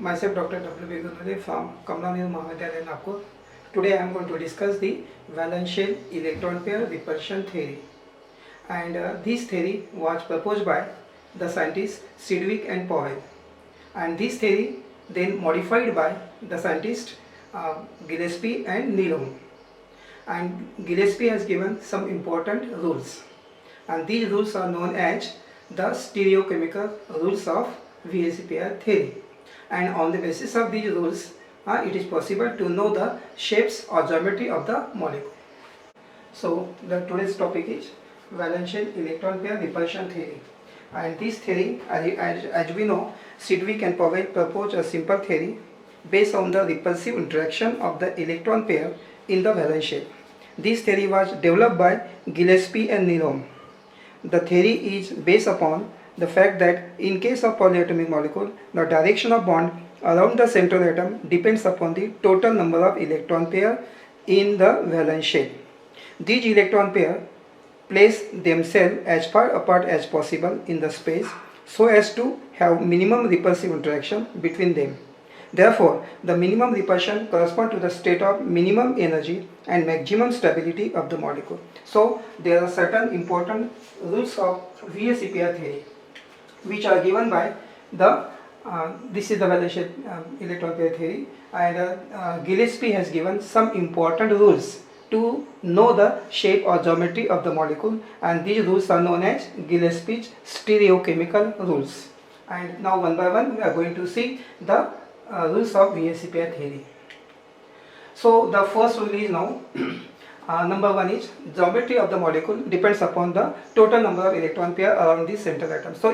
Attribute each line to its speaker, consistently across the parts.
Speaker 1: Myself Dr. W. Begunade from Kamla Nehru Mahavidyalaya, Nagpur. Today I am going to discuss the valence shell electron pair repulsion theory. And this theory was proposed by the scientists Sidgwick and Powell. And this theory then modified by the scientists Gillespie and Needham. And Gillespie has given some important rules. And these rules are known as the stereochemical rules of VSEPR pair theory. And on the basis of these rules, it is possible to know the shapes or geometry of the molecule. So the today's topic is valence shell electron pair repulsion theory. And this theory, as we know, Sidgwick and Powell proposed a simple theory based on the repulsive interaction of the electron pair in the valence shell. This theory was developed by Gillespie and Needham. The theory is based upon the fact that in case of polyatomic molecule, the direction of bond around the central atom depends upon the total number of electron pair in the valence shell. These electron pair place themselves as far apart as possible in the space so as to have minimum repulsive interaction between them. Therefore, the minimum repulsion corresponds to the state of minimum energy and maximum stability of the molecule. So, there are certain important rules of VSEPR theory which are given by the this is the valence shell electron pair theory, and Gillespie has given some important rules to know the shape or geometry of the molecule, and these rules are known as Gillespie's stereochemical rules. And now one by one we are going to see the rules of VSEPR theory. So the first rule is now number one is geometry of the molecule depends upon the total number of electron pair around the central atom. So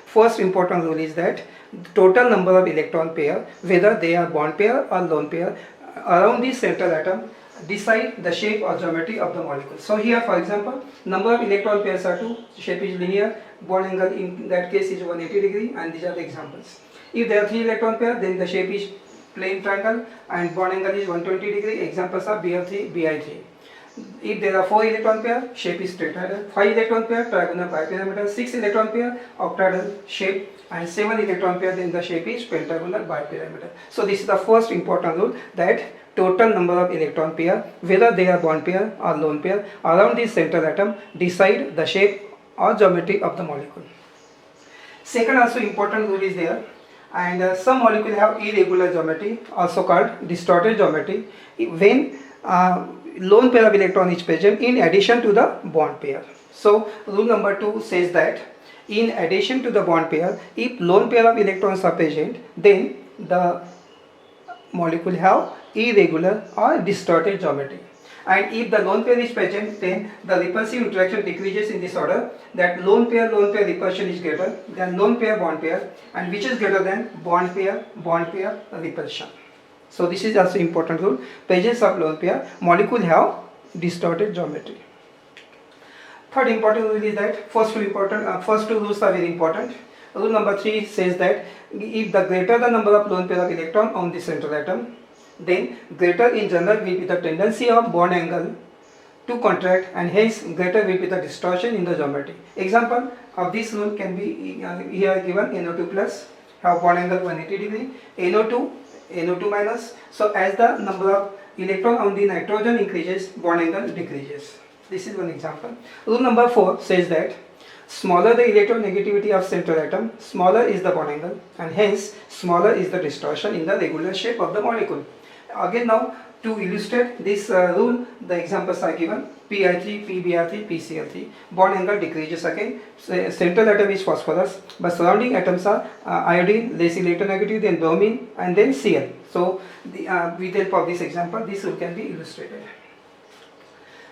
Speaker 1: first important rule is that the total number of electron pair, whether they are bond pair or lone pair around the central atom, decide the shape or geometry of the molecule. So here, for example, number of electron pairs are 2, shape is linear, bond angle in that case is 180 degree, and these are the examples. If there are 3 electron pair, then the shape is plane triangle and bond angle is 120 degree. Examples are BR3, BI3. If there are 4 electron pair, shape is tetrahedral. 5 electron pair, trigonal bipyramidal. 6 electron pair, octahedral shape, and 7 electron pair, then the shape is pentagonal bipyramidal. So this is the first important rule, that total number of electron pair, whether they are bond pair or lone pair around the central atom, decide the shape or geometry of the molecule. Second also important rule is there, and some molecules have irregular geometry, also called distorted geometry, when lone pair of electron is present in addition to the bond pair. So rule number 2 says that in addition to the bond pair, if lone pair of electrons are present, then the molecule have irregular or distorted geometry. And if the lone pair is present, then the repulsive interaction decreases in this order, that lone pair repulsion is greater than lone pair bond pair, and which is greater than bond pair repulsion. So this is also important rule. Presence of lone pair, molecule have distorted geometry. Third important rule is that first two rules are very important. Rule number 3 says that if the greater the number of lone pair of electron on the central atom, then greater in general will be the tendency of bond angle to contract, and hence greater will be the distortion in the geometry. Example of this rule can be here given: NO2 plus have bond angle 180 degree, NO2 minus. So as the number of electron on the nitrogen increases, bond angle decreases. This is one example. Rule number 4 says that smaller the electronegativity of central atom, smaller is the bond angle, and hence smaller is the distortion in the regular shape of the molecule. Again, now to illustrate this rule, the examples are given: Pi3, PBr3, PCl3. Bond angle decreases again. Central atom is phosphorus, but surrounding atoms are iodine, less electronegative than bromine, and then Cl. So with the help of this example, this rule can be illustrated.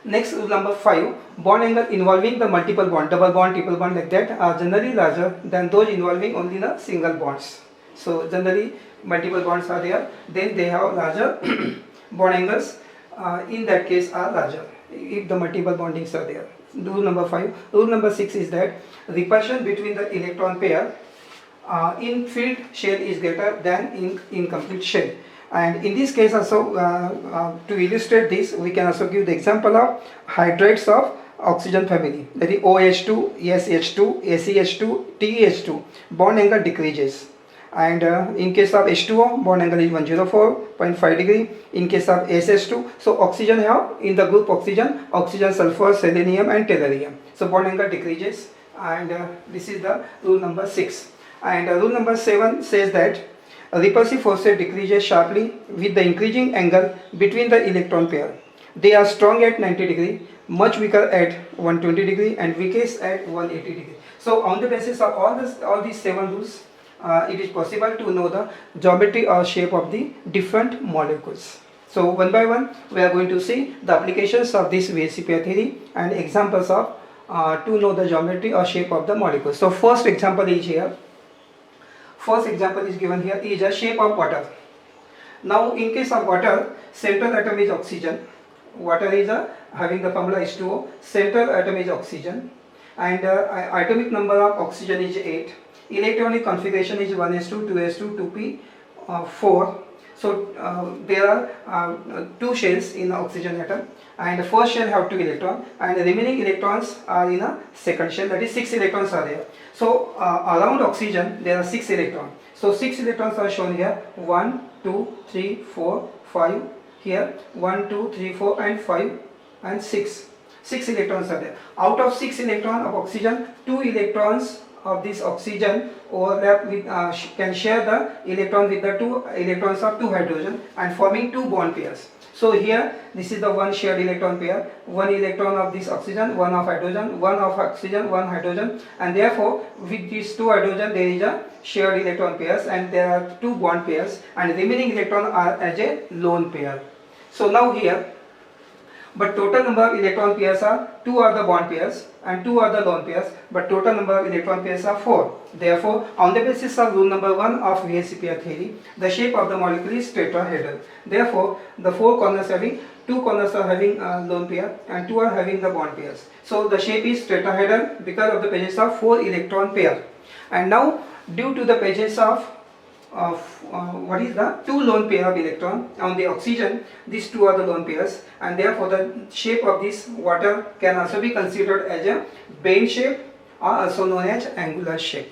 Speaker 1: Next, rule number 5, bond angle involving the multiple bond, double bond, triple bond, like that, are generally larger than those involving only the single bonds. So generally multiple bonds are there, then they have larger bond angles, in that case are larger if the multiple bondings are there. Rule number 5. Rule number 6 is that repulsion between the electron pair in filled shell is greater than in incomplete shell. And in this case also, to illustrate this, we can also give the example of hydrides of oxygen family, that is OH2, SH2, ACH2, TH2. Bond angle decreases, and in case of H2O, bond angle is 104.5 degree. In case of SS2, so oxygen have in the group oxygen, sulfur, selenium and tellurium. So bond angle decreases, and this is the rule number 6. And rule number 7 says that repulsive forces decreases sharply with the increasing angle between the electron pair. They are strong at 90 degree, much weaker at 120 degree, and weakest at 180 degree. So on the basis of all these 7 rules, it is possible to know the geometry or shape of the different molecules. So one by one we are going to see the applications of this VSEP theory and examples of to know the geometry or shape of the molecules. So first example is here. First example is given here is a shape of water. Now in case of water, central atom is oxygen. Water is having the formula H2O. Central atom is oxygen, and atomic number of oxygen is 8. Electronic configuration is 1s2, 2s2, 2p, 4. So there are 2 shells in the oxygen atom, and the first shell have 2 electrons, and the remaining electrons are in a second shell, that is 6 electrons are there. So around oxygen there are 6 electrons. So 6 electrons are shown here, 1, 2, 3, 4, 5, here 1, 2, 3, 4 and 5 and 6. 6 electrons are there. Out of 6 electrons of oxygen, 2 electrons of this oxygen overlap with can share the electron with the 2 electrons of 2 hydrogen and forming 2 bond pairs. So here this is the one shared electron pair, 1 electron of this oxygen, 1 of hydrogen, 1 of oxygen, 1 hydrogen, and therefore with these 2 hydrogen there is a shared electron pairs, and there are 2 bond pairs, and remaining electron are as a lone pair. So now here, but total number of electron pairs are 2 are the bond pairs and 2 are the lone pairs, but total number of electron pairs are 4. Therefore, on the basis of rule number 1 of VSEP theory, the shape of the molecule is tetrahedral. Therefore, the 4 corners having 2 corners are having a lone pair and 2 are having the bond pairs. So the shape is tetrahedral because of the presence of 4 electron pair. And now due to the presence of what is the 2 lone pair of electron on the oxygen, these 2 are the lone pairs, and therefore the shape of this water can also be considered as a bend shape or also known as angular shape.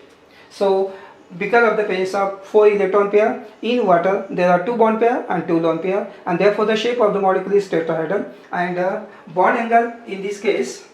Speaker 1: So because of the presence of 4 electron pair in water, there are 2 bond pair and 2 lone pair, and therefore the shape of the molecule is tetrahedral, and bond angle in this case,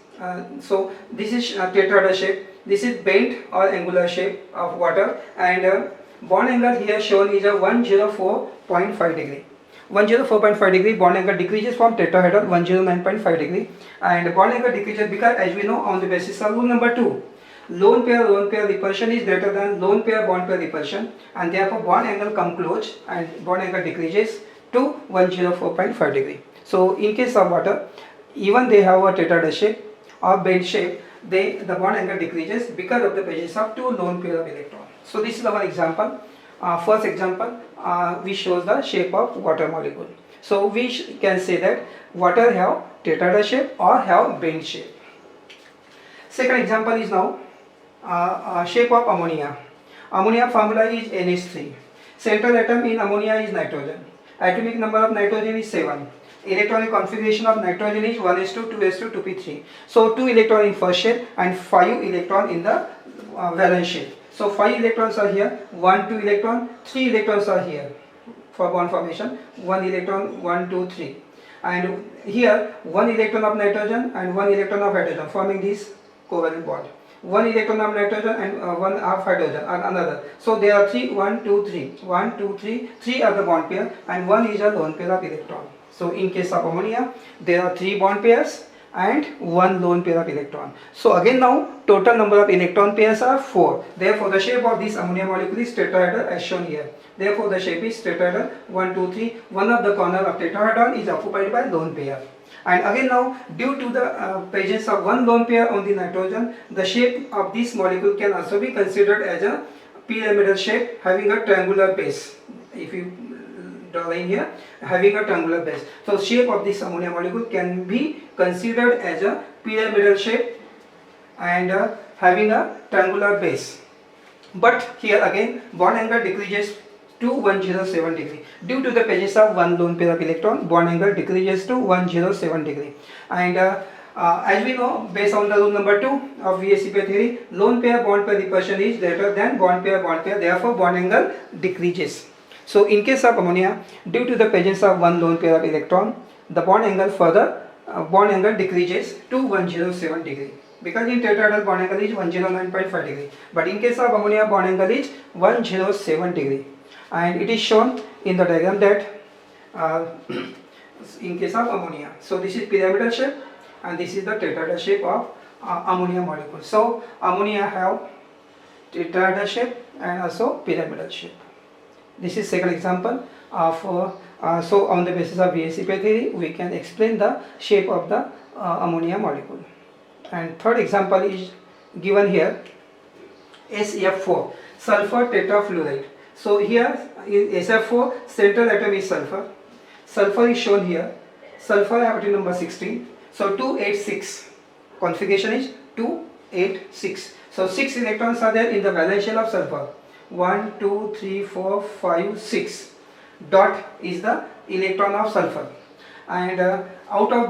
Speaker 1: so this is tetrahedral shape, this is bent or angular shape of water, and bond angle here shown is a 104.5 degree. 104.5 degree bond angle decreases from tetrahedral 109.5 degree, and bond angle decreases because, as we know, on the basis of rule number 2, lone pair repulsion is greater than lone pair bond pair repulsion, and therefore bond angle come close and bond angle decreases to 104.5 degree. So in case of water, even they have a tetrahedral shape or bend shape, the bond angle decreases because of the presence of 2 lone pair of electrons. So this is our example. First example, which shows the shape of water molecule. So we can say that water have tetrahedral shape or have bend shape. Second example is now shape of ammonia. Ammonia formula is NH3. Central atom in ammonia is nitrogen. Atomic number of nitrogen is 7. Electronic configuration of nitrogen is 1s2, 2s2, 2p3. So 2 electron in first shell and 5 electron in the valence shell. So 5 electrons are here, 1, 2 electron, 3 electrons are here for bond formation, 1 electron, 1, 2, 3. And here 1 electron of nitrogen and 1 electron of hydrogen forming this covalent bond. 1 electron of nitrogen and 1 of hydrogen and another. So there are 3, 1, 2, 3. 1, 2, 3. 3 are the bond pair and 1 is a lone pair of electron. So in case of ammonia, there are 3 bond pairs and 1 lone pair of electron. So again now total number of electron pairs are 4. Therefore the shape of this ammonia molecule is tetrahedral as shown here. Therefore the shape is tetrahedral 1, 2, 3. One of the corner of tetrahedron is occupied by lone pair. And again now, due to the presence of 1 lone pair on the nitrogen, the shape of this molecule can also be considered as a pyramidal shape having a triangular base. If you draw line here, having a triangular base. So shape of this ammonia molecule can be considered as a pyramidal shape and having a triangular base. But here again bond angle decreases to 107 degree. Due to the presence of 1 lone pair of electron, bond angle decreases to 107 degree. And As we know, based on the rule number 2 of VSEP theory, lone pair bond pair repulsion is greater than bond pair, therefore bond angle decreases. So in case of ammonia, due to the presence of one lone pair of electron, the bond angle decreases to 107 degree. Because in tetrahedral bond angle is 109.5 degree, but in case of ammonia bond angle is 107 degree, and it is shown in the diagram that in case of ammonia. So this is pyramidal shape and this is the tetrahedral shape of ammonia molecule. So ammonia have tetrahedral shape and also pyramidal shape. This is second example of so on the basis of VSEP theory we can explain the shape of the ammonia molecule. And third example is given here, SF4, sulfur tetrafluoride. So here in SF4 central atom is sulfur. Sulfur is shown here. Sulfur atom number 16. So 286. Configuration is 286. So 6 electrons are there in the valence shell of sulfur. 1, 2, 3, 4, 5, 6. Dot is the electron of sulfur. And out of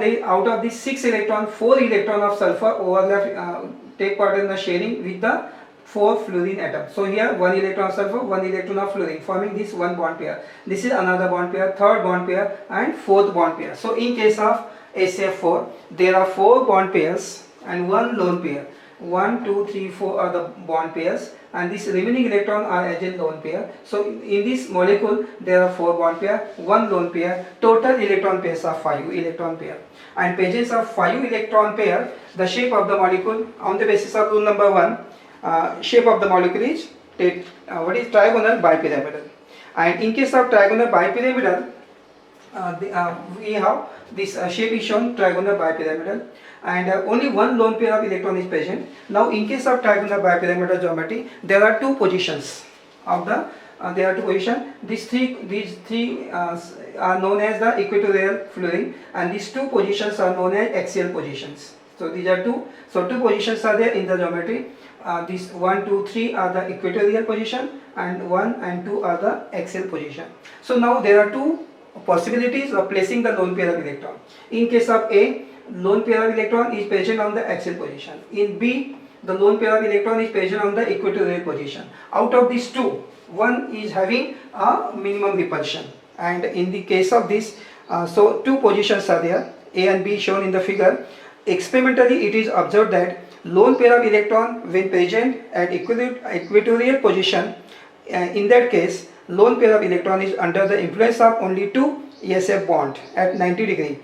Speaker 1: the 6 electron, 4 electron of sulfur overlap, take part in the sharing with the 4 fluorine atoms. So here 1 electron of sulfur, 1 electron of fluorine, forming this one bond pair. This is another bond pair, third bond pair and fourth bond pair. So in case of SF4, there are 4 bond pairs and 1 lone pair. 1, 2, 3, 4 are the bond pairs, and this remaining electron are again lone pair. So in this molecule there are 4 bond pair, 1 lone pair, total electron pairs are 5 electron pair. And presence of 5 electron pair, the shape of the molecule on the basis of rule number 1, shape of the molecule is trigonal bipyramidal. And in case of trigonal bipyramidal, we have this shape is shown trigonal bipyramidal, and only 1 lone pair of electron is present. Now in case of trigonal bipyramidal geometry, there are 2 positions of the These three are known as the equatorial fluorine, and these 2 positions are known as axial positions. So these are 2. So 2 positions are there in the geometry. These 1, 2, 3 are the equatorial position, and 1 and 2 are the axial position. So now there are 2 possibilities of placing the lone pair of electron. In case of A, lone pair of electron is present on the axial position. In B, the lone pair of electron is present on the equatorial position. Out of these 2, one is having a minimum repulsion. And in the case of this, so 2 positions are there, A and B shown in the figure. Experimentally, it is observed that lone pair of electron when present at equatorial position, in that case lone pair of electron is under the influence of only 2 SF bond at 90 degree,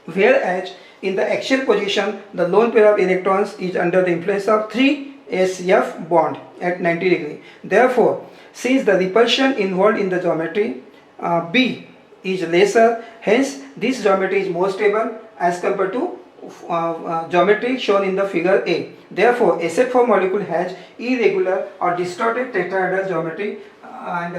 Speaker 1: whereas in the axial position the lone pair of electrons is under the influence of 3 SF bond at 90 degree. Therefore, since the repulsion involved in the geometry B is lesser, hence this geometry is more stable as compared to geometry shown in the figure A. Therefore, SF4 molecule has irregular or distorted tetrahedral geometry, and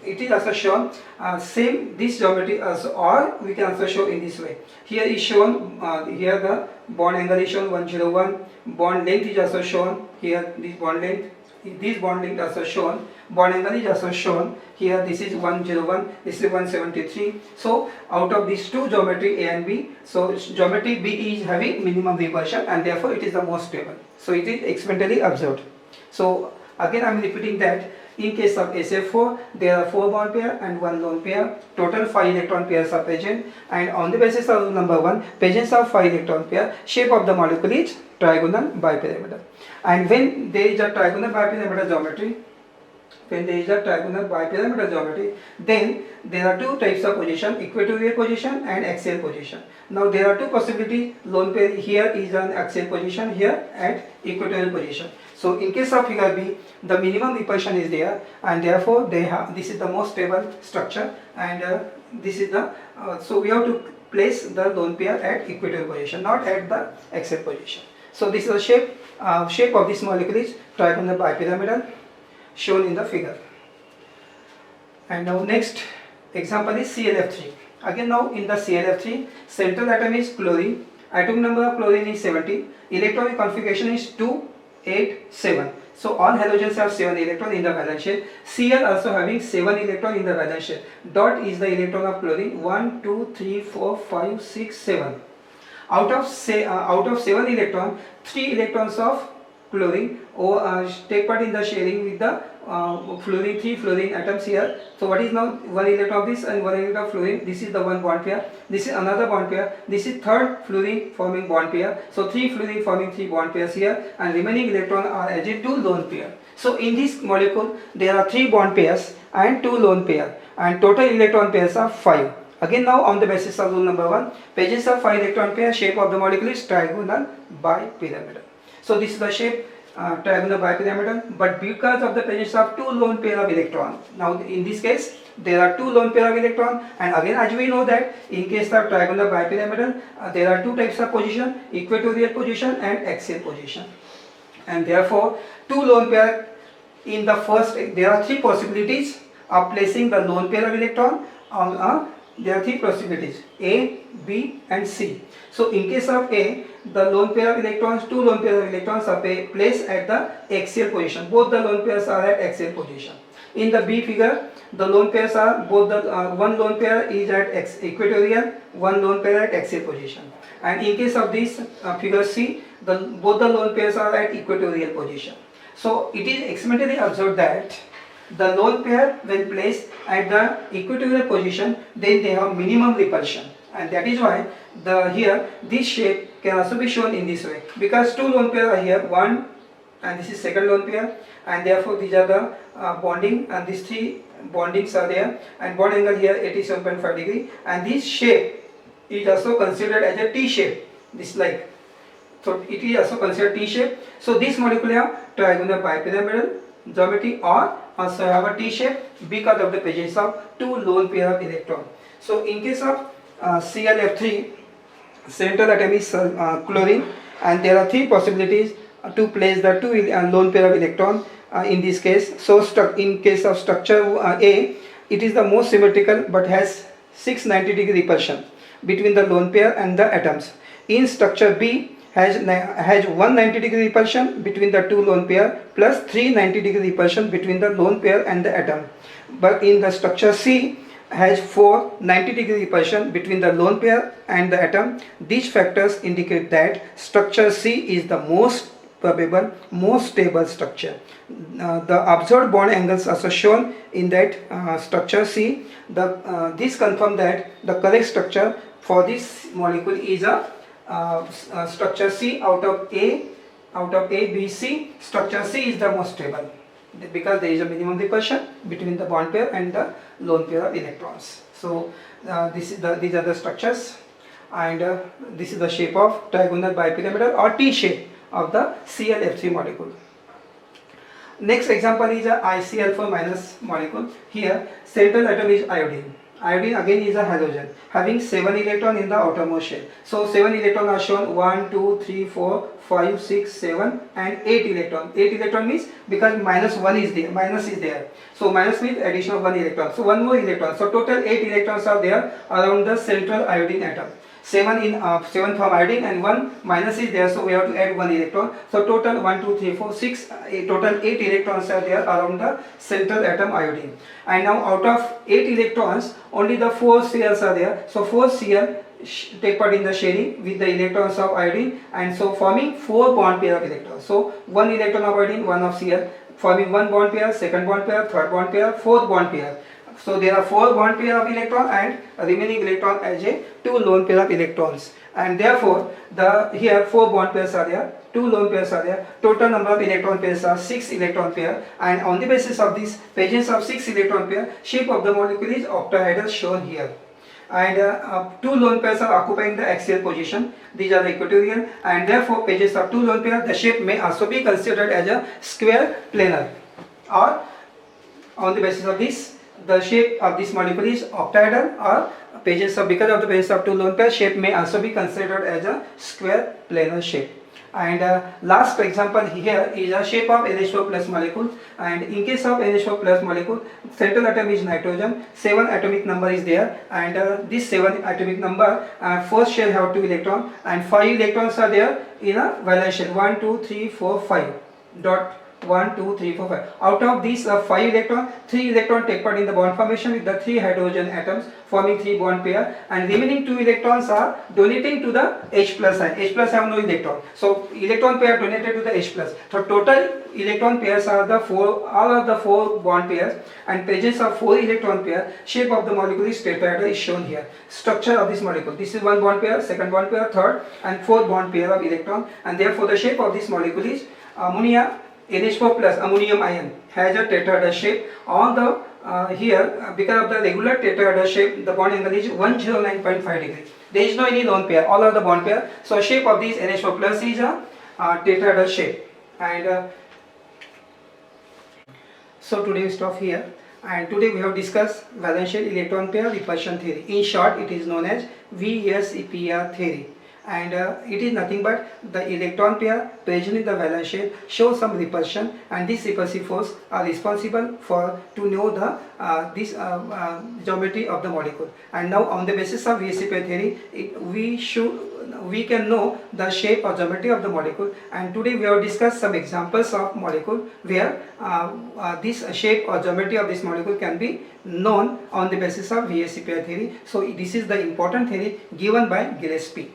Speaker 1: it is also shown same this geometry also, or we can also show in this way. Here is shown, here the bond angle is shown 101, bond length is also shown here, this bond length also shown, bond angle is also shown here. This is 101, this is 173. So out of these 2 geometry A and B, so geometry B is having minimum repulsion, and therefore it is the most stable. So it is experimentally observed. So again I am repeating that in case of SF4 there are 4 bond pair and 1 lone pair, total 5 electron pairs are present, and on the basis of rule number 1, presence of 5 electron pair, shape of the molecule is trigonal bipyramidal. And when there is a trigonal bipyramidal geometry, then there are 2 types of position, equatorial position and axial position. Now there are 2 possibilities, lone pair here is an axial position, here at equatorial position. So in case of figure B, the minimum repulsion is there, and therefore this is the most stable structure, and this is the so we have to place the lone pair at equatorial position, not at the axial position. So this is the shape of this molecule is trigonal bipyramidal, shown in the figure. And now next example is ClF3. Again now in the ClF3, central atom is chlorine, atom number of chlorine is 70, electronic configuration is 2, 8, 7. So all halogens have 7 electrons in the valence shell. Cl also having 7 electrons in the valence shell. Dot is the electron of chlorine, 1, 2, 3, 4, 5, 6, 7. Out of 7 electrons, 3 electrons of chlorine take part in the sharing with the fluorine, 3 fluorine atoms here. So what is now 1 electron of this and 1 electron of fluorine? This is the one bond pair. This is another bond pair. This is third fluorine forming bond pair. So 3 fluorine forming 3 bond pairs here, and remaining electron are as a 2 lone pair. So in this molecule there are 3 bond pairs and 2 lone pair, and total electron pairs are 5. Again, now on the basis of rule number 1, pages of 5 electron pair, shape of the molecule is trigonal bipyramidal. So this is the shape, trigonal bipyramidal, but because of the presence of 2 lone pair of electron, now in this case there are 2 lone pair of electron, and again as we know that in case of trigonal bipyramidal there are 2 types of position, equatorial position and axial position, and therefore 2 lone pair in the first, there are 3 possibilities of placing the lone pair of electron on there are 3 possibilities, A, B and C. So in case of A, the lone pair of electrons, 2 lone pair of electrons are placed at the axial position. Both the lone pairs are at axial position. In the B figure, the lone pairs are both the one lone pair is at equatorial, one lone pair at axial position. And in case of this figure C, both the lone pairs are at equatorial position. So it is experimentally observed that the lone pair when placed at the equatorial position, then they have minimum repulsion, and that is why here this shape can also be shown in this way, because 2 lone pair are here, one and this is second lone pair, and therefore these are the bonding, and these 3 bondings are there, and bond angle here 87.5 degree, and this shape is also considered as a T shape, this like, so it is also considered T shape. So this molecule have trigonal bipyramidal geometry or also have a T shape because of the presence of 2 lone pair of electron. So in case of ClF3, central atom is chlorine, and there are 3 possibilities to place the 2 lone pair of electron in this case. So in case of structure A, it is the most symmetrical but has 690 degree repulsion between the lone pair and the atoms. In structure B, has 190 degree repulsion between the 2 lone pair plus 390 degree repulsion between the lone pair and the atom. But in the structure C, has 490 degree repulsion between the lone pair and the atom. These factors indicate that structure C is the most probable, most stable structure. The observed bond angles are also shown in that structure C. This confirms that the correct structure for this molecule is a structure C out of A, B, C. Structure C is the most stable because there is a minimum repulsion between the bond pair and the lone pair of electrons. So these are the structures, and this is the shape of trigonal bipyramidal or T shape of the ClF3 molecule. Next example is a ICl4 minus molecule. Here central atom is iodine. Iodine again is a halogen having 7 electrons in the outermost shell. So 7 electrons are shown, 1, 2, 3, 4, 5, 6, 7 and 8 electrons. 8 electron means because minus is there. So minus means addition of 1 electron. So 1 more electron. So total 8 electrons are there around the central iodine atom. 7 from iodine and 1 minus is there, so we have to add 1 electron. So total 1, 2, 3, 4, 6, total 8 electrons are there around the central atom iodine. And now out of 8 electrons, only the 4 Cls are there. So 4 Cl take part in the sharing with the electrons of iodine, and so forming 4 bond pair of electrons. So 1 electron of iodine, 1 of Cl, forming 1 bond pair, second bond pair, third bond pair, fourth bond pair. So there are 4 bond pair of electron and remaining electron as a 2 lone pair of electrons, and therefore here 4 bond pairs are there, 2 lone pairs are there. Total number of electron pairs are 6 electron pair, and on the basis of this presence of 6 electron pair, shape of the molecule is octahedral shown here, and 2 lone pairs are occupying the axial position. These are the equatorial, and therefore presence of 2 lone pair, the shape may also be considered as a square planar, or on the basis of this the shape of this molecule is octahedral, or because of the presence of 2 lone pair, shape may also be considered as a square planar shape. And last example here is a shape of NH4 plus molecule, and in case of NH4 plus molecule, central atom is nitrogen, 7 atomic number is there, and this 7 atomic number, first shell have 2 electrons and 5 electrons are there in a valence shell, 1, 2, 3, 4, 5 dot 1, 2, 3, 4, 5. Out of these 5 electrons, 3 electrons take part in the bond formation with the 3 hydrogen atoms forming 3 bond pair, and remaining 2 electrons are donating to the H plus sign. H plus have no electron, so electron pair donated to the H plus. So total electron pairs are the all of the 4 bond pairs, and presence of 4 electron pair. Shape of the molecule is tetrahedral is shown here. Structure of this molecule: this is 1 bond pair, second bond pair, third and fourth bond pair of electron, and therefore the shape of this molecule is ammonia NH4 plus ammonium ion has a tetrahedral shape. On the here, because of the regular tetrahedral shape, the bond angle is 109.5 degrees. There is no any lone pair, all of the bond pair. So shape of this NH4 plus is a tetrahedral shape. And so today we stop here, and today we have discussed valence shell electron pair repulsion theory. In short, it is known as VSEPR theory, and it is nothing but the electron pair present in the valence shell shows some repulsion, and this repulsive force are responsible for to know the geometry of the molecule. And now on the basis of VSEPR theory, we can know the shape or geometry of the molecule, and today we have discussed some examples of molecule where this shape or geometry of this molecule can be known on the basis of VSEPR theory. So this is the important theory given by Gillespie.